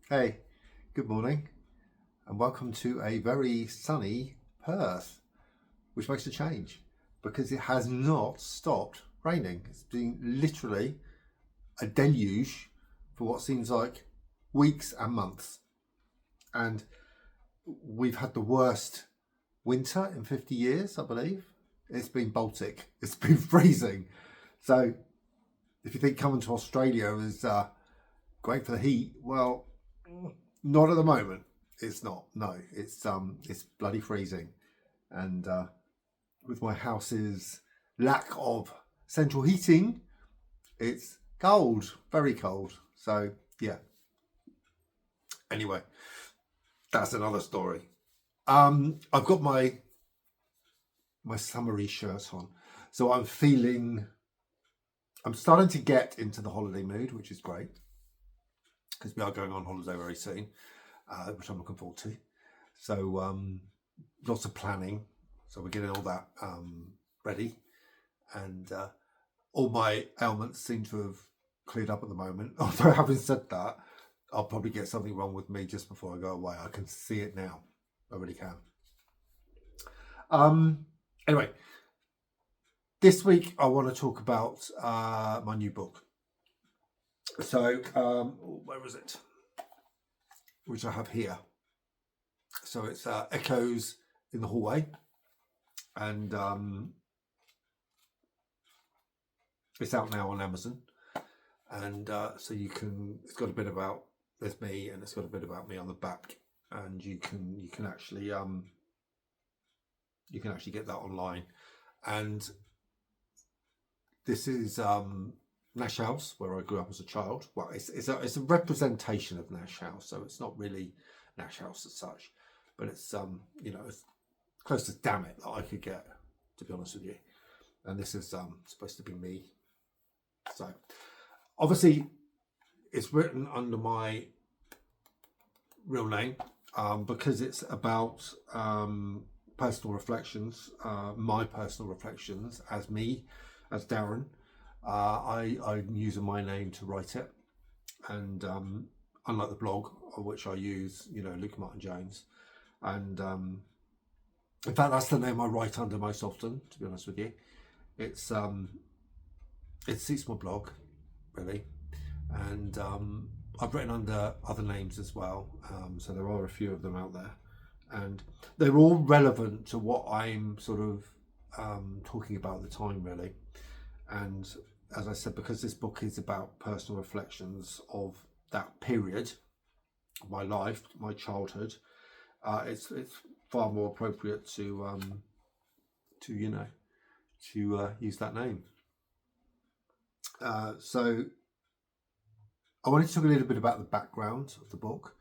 Hey, good morning, and welcome to a very sunny Perth, which makes a change because it has not stopped raining. It's been literally a deluge for what seems like weeks and months, and we've had the worst winter in 50 years, I believe. It's been Baltic, it's been freezing. So, if you think coming to Australia is great for the heat, well, not at the moment. It's not. No, it's bloody freezing, and with my house's lack of central heating, it's cold, very cold. So yeah. Anyway, that's another story. I've got my summery shirt on, so I'm feeling. I'm starting to get into the holiday mood, which is great because we are going on holiday very soon, which I'm looking forward to. So lots of planning. So we're getting all that ready, and all my ailments seem to have cleared up at the moment. Although having said that, I'll probably get something wrong with me just before I go away. I can see it now. I really can. Um, anyway, this week I want to talk about my new book. So where is it? Which I have here. So it's Echoes in the Hallway, and it's out now on Amazon. And so you can. It's got a bit about there's me, and it's got a bit about me on the back, and you can actually get that online. And this is Nash House, where I grew up as a child. Well, it's a representation of Nash House, so it's not really Nash House as such, but it's as close to damn it that I could get, to be honest with you. And this is supposed to be me. So obviously, it's written under my real name because it's about personal reflections, my personal reflections as me, as Darren. I'm using my name to write it, and unlike the blog, which I use, Luke Martin Jones, and in fact, that's the name I write under most often. To be honest with you, it's it suits my blog really, and I've written under other names as well. So there are a few of them out there, and they're all relevant to what I'm sort of talking about at the time, really. And as I said, because this book is about personal reflections of that period of my life, my childhood, it's far more appropriate to use that name. So I wanted to talk a little bit about the background of the book.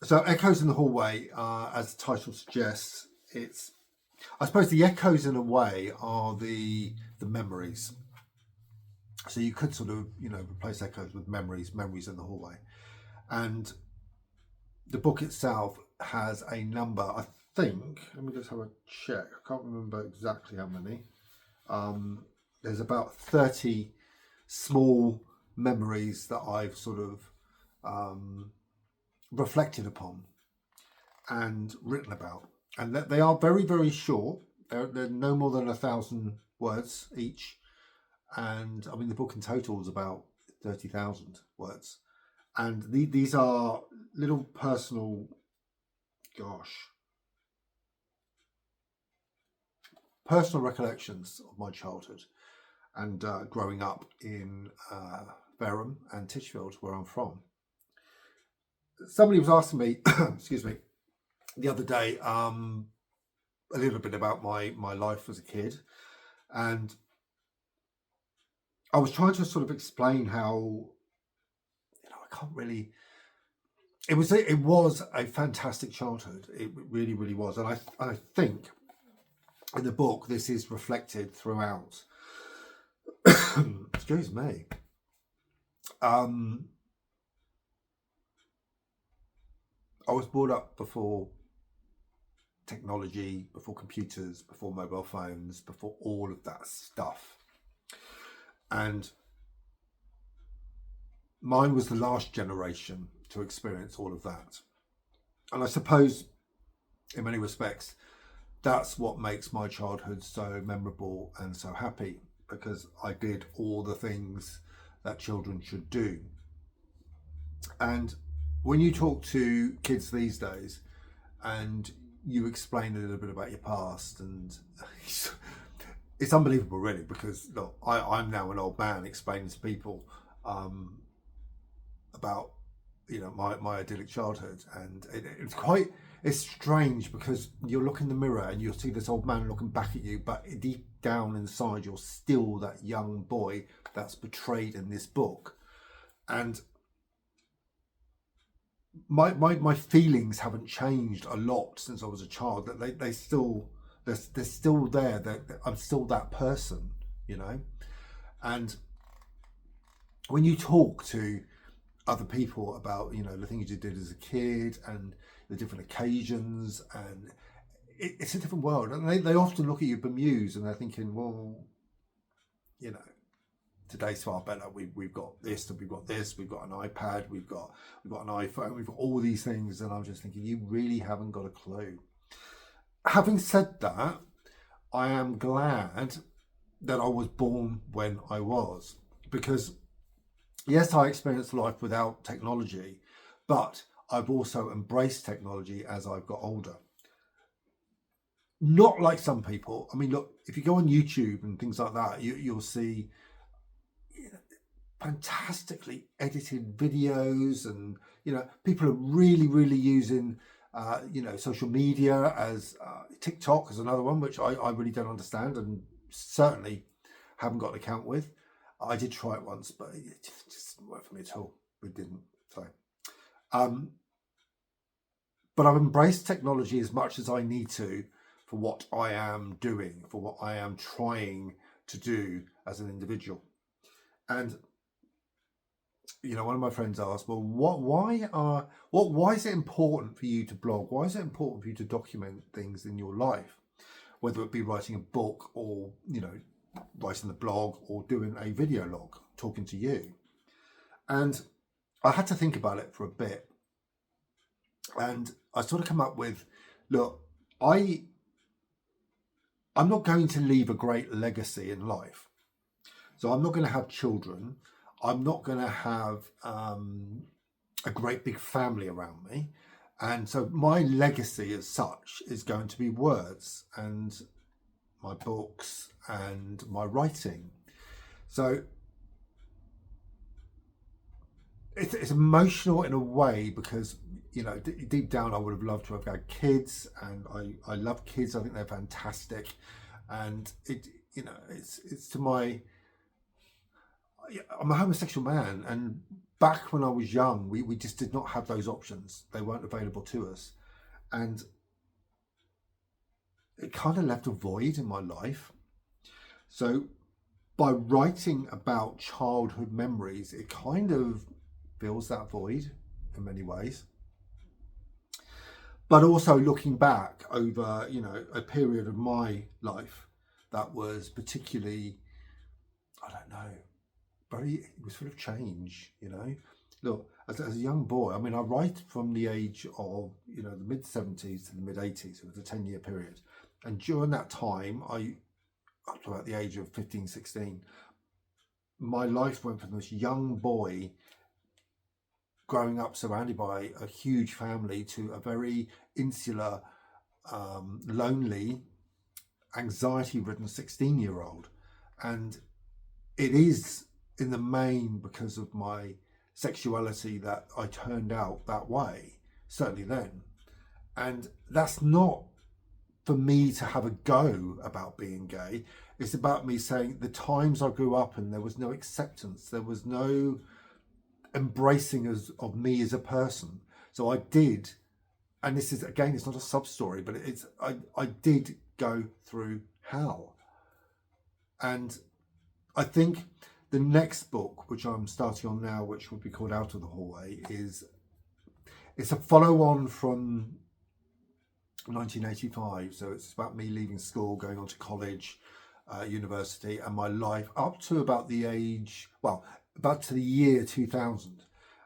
So Echoes in the Hallway, as the title suggests, I suppose the echoes in a way are the memories. So you could sort of replace echoes with memories in the hallway, and the book itself has a number. I think. Let me just have a check. I can't remember exactly how many. There's about 30 small memories that I've sort of reflected upon and written about, and that they are very, very short. They're no more than 1,000 words each, and I mean the book in total is about 30,000 words, and these are little personal, personal recollections of my childhood and growing up in Fareham and Titchfield, where I'm from. Somebody was asking me, excuse me, the other day, a little bit about my life as a kid, and I was trying to sort of explain how I can't really. It was a fantastic childhood. It really, really was, and I think in the book this is reflected throughout. Excuse me. I was brought up before technology, before computers, before mobile phones, before all of that stuff. And mine was the last generation to experience all of that. And I suppose, in many respects, that's what makes my childhood so memorable and so happy, because I did all the things that children should do. And when you talk to kids these days and you explain a little bit about your past, and it's unbelievable, really, because look, I'm now an old man explaining to people about my idyllic childhood, and it's strange, because you'll look in the mirror and you'll see this old man looking back at you, but deep down inside you're still that young boy that's portrayed in this book. And my feelings haven't changed a lot since I was a child. That they're still there. That I'm still that person, And when you talk to other people about the things you did as a kid and the different occasions, and it's a different world, and they often look at you bemused, and they're thinking, well, today's far better. We've got this, and we've got this, we've got an iPad, we've got an iPhone, we've got all these things, and I'm just thinking, you really haven't got a clue. Having said that, I am glad that I was born when I was, because yes, I experienced life without technology, but I've also embraced technology as I've got older. Not like some people. I mean, look, if you go on YouTube and things like that, you'll see fantastically edited videos, and people are really using social media, as TikTok is another one, which I really don't understand, and certainly haven't got an account with. I did try it once, but it just didn't work for me at all. It didn't. So but I've embraced technology as much as I need to for what I am doing, for what I am trying to do as an individual. And one of my friends asked, well, why is it important for you to blog? Why is it important for you to document things in your life, whether it be writing a book, or writing the blog, or doing a video log talking to you? And I had to think about it for a bit, and I sort of come up with, look, I'm not going to leave a great legacy in life. So I'm not going to have children. I'm not going to have a great big family around me. And so my legacy as such is going to be words and my books and my writing. So it's emotional in a way, because deep down I would have loved to have had kids, and I love kids. I think they're fantastic, and it's to my, I'm a homosexual man, and back when I was young, we just did not have those options. They weren't available to us, and it kind of left a void in my life. So by writing about childhood memories, it kind of fills that void in many ways. But also looking back over, a period of my life that was particularly, I don't know, it was full of change, Look, as a young boy, I mean, I write from the age of, the mid 70s to the mid 80s. It was a 10-year period. And during that time, up to about the age of 15, 16, my life went from this young boy growing up surrounded by a huge family to a very insular, lonely, anxiety-ridden 16-year-old. And it is in the main because of my sexuality that I turned out that way, certainly then. And that's not for me to have a go about being gay. It's about me saying the times I grew up in, there was no acceptance, there was no embracing of me as a person. So I did, and this is, again, it's not a sub story, but I did go through hell. And I think the next book, which I'm starting on now, which would be called Out of the Hallway, it's a follow-on from 1985. So it's about me leaving school, going on to college, university, and my life up to about the age, well, about to the year 2000,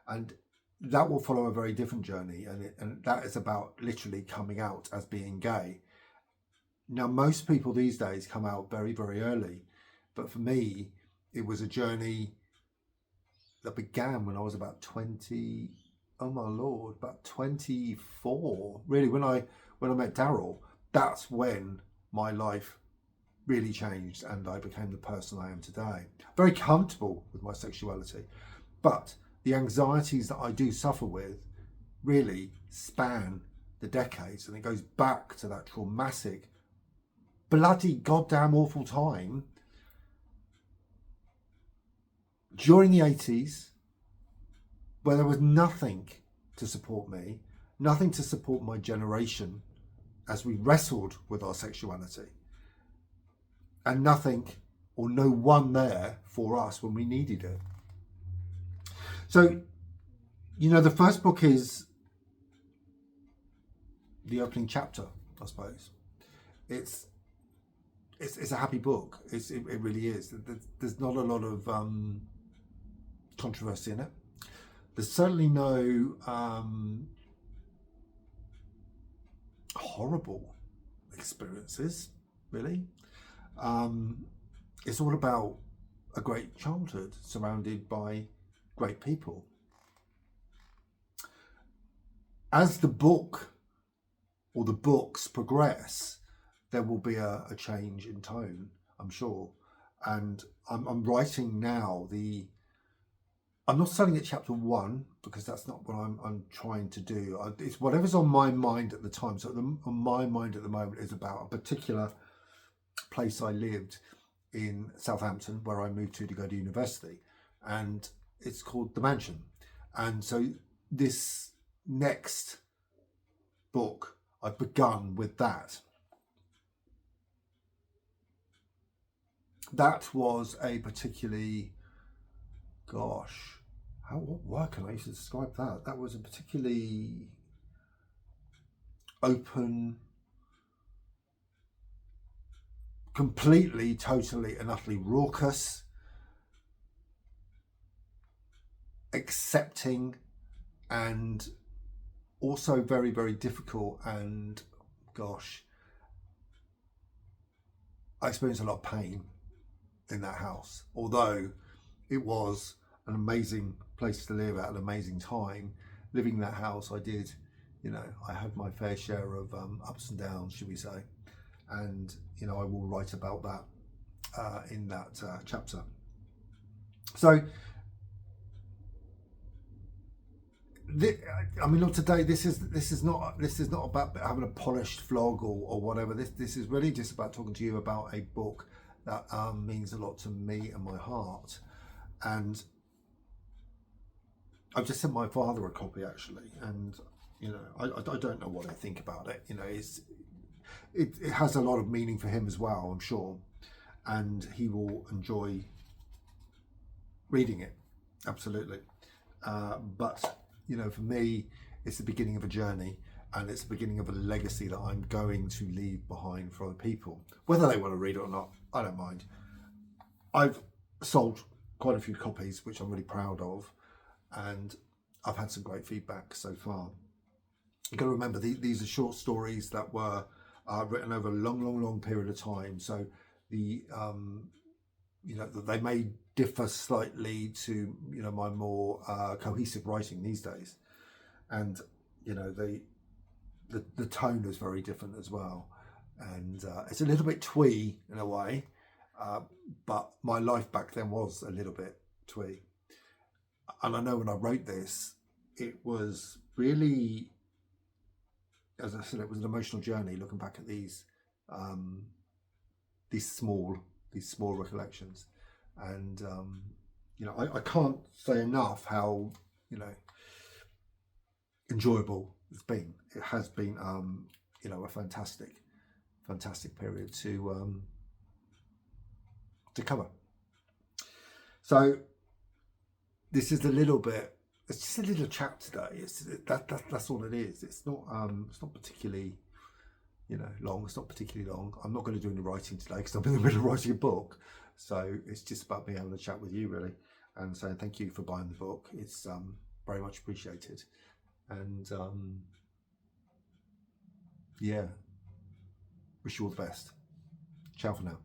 and that will follow a very different journey, and that is about literally coming out as being gay. Now, most people these days come out very, very early, but for me, it was a journey that began when I was about 20. Oh my lord, about 24. Really, when I met Daryl, that's when my life really changed, and I became the person I am today. Very comfortable with my sexuality, but the anxieties that I do suffer with really span the decades, and it goes back to that traumatic, bloody goddamn awful time during the 80s, where there was nothing to support me, nothing to support my generation as we wrestled with our sexuality, and nothing or no one there for us when we needed it. So, the first book is the opening chapter, I suppose. It's a happy book. It really is. There's not a lot of controversy in it. There's certainly no horrible experiences, really. It's all about a great childhood surrounded by great people. As the book or the books progress, there will be a change in tone, I'm sure. And I'm writing now I'm not starting at chapter 1, because that's not what I'm trying to do. It's whatever's on my mind at the time. So on my mind at the moment is about a particular place I lived in Southampton, where I moved to go to university, and it's called The Mansion. And so this next book, I've begun with that. That was a particularly, what word can I use to describe that? That was a particularly open, completely, totally and utterly raucous, accepting, and also very, very difficult. And I experienced a lot of pain in that house, although it was an amazing place to live at an amazing time. Living in that house, I did, I had my fair share of ups and downs, should we say. And, I will write about that in that chapter. So, today this is not about having a polished vlog or whatever. This is really just about talking to you about a book that means a lot to me and my heart. And I've just sent my father a copy, actually, and I don't know what I think about it. It has a lot of meaning for him as well, I'm sure, and he will enjoy reading it, absolutely. But for me, it's the beginning of a journey, and it's the beginning of a legacy that I'm going to leave behind for other people. Whether they want to read it or not, I don't mind. I've sold quite a few copies, which I'm really proud of, and I've had some great feedback so far. You've got to remember, these are short stories that were written over a long period of time. So they may differ slightly to my more cohesive writing these days, and the tone is very different as well, and it's a little bit twee in a way, but my life back then was a little bit twee. And I know when I wrote this, it was really, as I said, it was an emotional journey looking back at these small recollections. And I can't say enough how enjoyable it's been. It has been a fantastic period to cover. So this is it's just a little chat today. That's all it is. It's not particularly long. It's not particularly long. I'm not going to do any writing today because I'm in the middle of writing a book. So it's just about being able to chat with you, really. and saying thank you for buying the book. It's very much appreciated. And yeah, wish you all the best. Ciao for now.